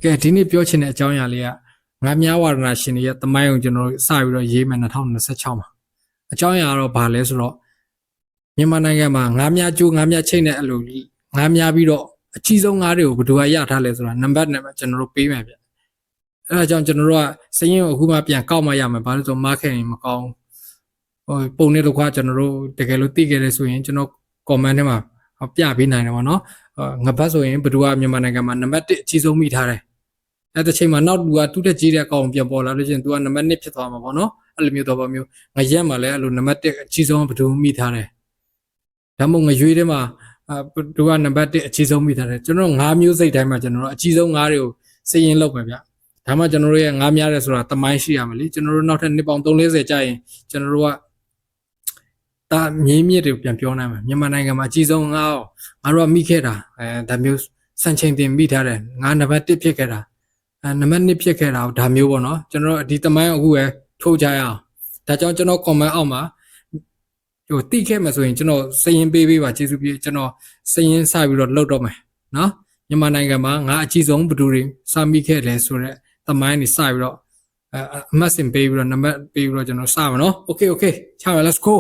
ကဲဒီနေ့ပြောချင်တဲ့အကြောင်းအရာလေးကငါများဝါဒနာရှင်တွေရဲ့တမိုင်းကိုကျွန်တော်စပြီးတော့ရေးမယ်2026မှာအကြောင်းအရာကတော့ဘာလဲဆိုတော့မြန်မာနိုင်ငံမှာငါများကျိုးငါများချိတ်နဲ့အဲ့လိုငါများပြီးတော့အကြီးဆုံးငါတွေကိုဘယ်သူကရထားလဲဆိုတာနံပါတ်နဲ့ကျွန်တော်တို့ပေးမယ်ဗျအဲ့ဒါကြောင့်ကျွန်တော်တို့ကစရင်ကိုအခုမှပြန်ကောက်မှရမယ်ဘာလို့ဆို market ရင်မကောင်းဟိုပုံနေတော့ခွာကျွန်တော်တို့တကယ်လို့သိခဲ့တယ်ဆိုရင်ကျွန်တော် comment ထဲမှာပြပေးနိုင်တယ်ပေါ့နော်ငပတ်ဆိုရင်ဘယ်သူကမြန်မာနိုင်ငံမှာနံပါတ်1အကြီးဆုံးမိထားတယ်အဲ့တဲ့ချိန်မှာနောက်လူကတူးတက်ကြီးတဲ့အကောင်ပြန်ပေါ်လာလို့ချင်းသူကနံပါတ်1ဖြစ်သွားမှာပေါ့နော်အဲ့လိုမျိုးတော့ပေါ့မျိုးငရက်မှာလည်းအဲ့လိုနံပါတ်1အကြီးဆုံးဘယ်သူမိထားတယ်ဒါမှမဟုတ်ငရွေးထဲမှာသူကနံပါတ်1အကြီးဆုံးမိထားတယ်ကျွန်တော်9မျိုးစိတ်တိုင်းမှာကျွန်တော်တို့အကြီးဆုံး9တွေကိုစရင်လောက်ပဲဗျဒါမှကျွန်တော်တို့ရဲ့9များတယ်ဆိုတာတမိုင်းရှိရမယ်လေကျွန်တော်တို့နောက်ထပ်နှစ်ပေါင်း340ကြာရင်ကျွန်တော်တို့ကဒါမြင်းမြစ်တွေပြန်ပြောနိုင်မှာမြန်မာနိုင်ငံမှာအကြီးဆုံးငါတို့ကမိခဲ့တာဒါမျိုးစံချိန်တင်မိထားတယ်ငါနံပါတ်1ဖြစ်ခဲ့တာနံပါတ်2ဖြစ်ခဲ့တာဒါမျိုးပေါ့နော်ကျွန်တော်ဒီတမိုင်းအခုပဲထိုးကြရအောင်ဒါကြောင့်ကျွန်တော် comment အောက်မှာဟိုတိခဲ့မှာဆိုရင်ကျွန်တော်စရင်ပေးပါကျေးဇူးပြုကျွန်တော်စရင်စပြီးတော့လှုပ်တော့မယ်နော်မြန်မာနိုင်ငံမှာငါအကြီးဆုံးဘယ်သူတွေစမိခဲ့လဲဆိုတော့တမိုင်းနေစပြီးတော့အမှတ်စင်ပေးပြီးတော့နံပါတ်ပေးပြီးတော့ကျွန်တော်စပါနော် okay ချပါ let's go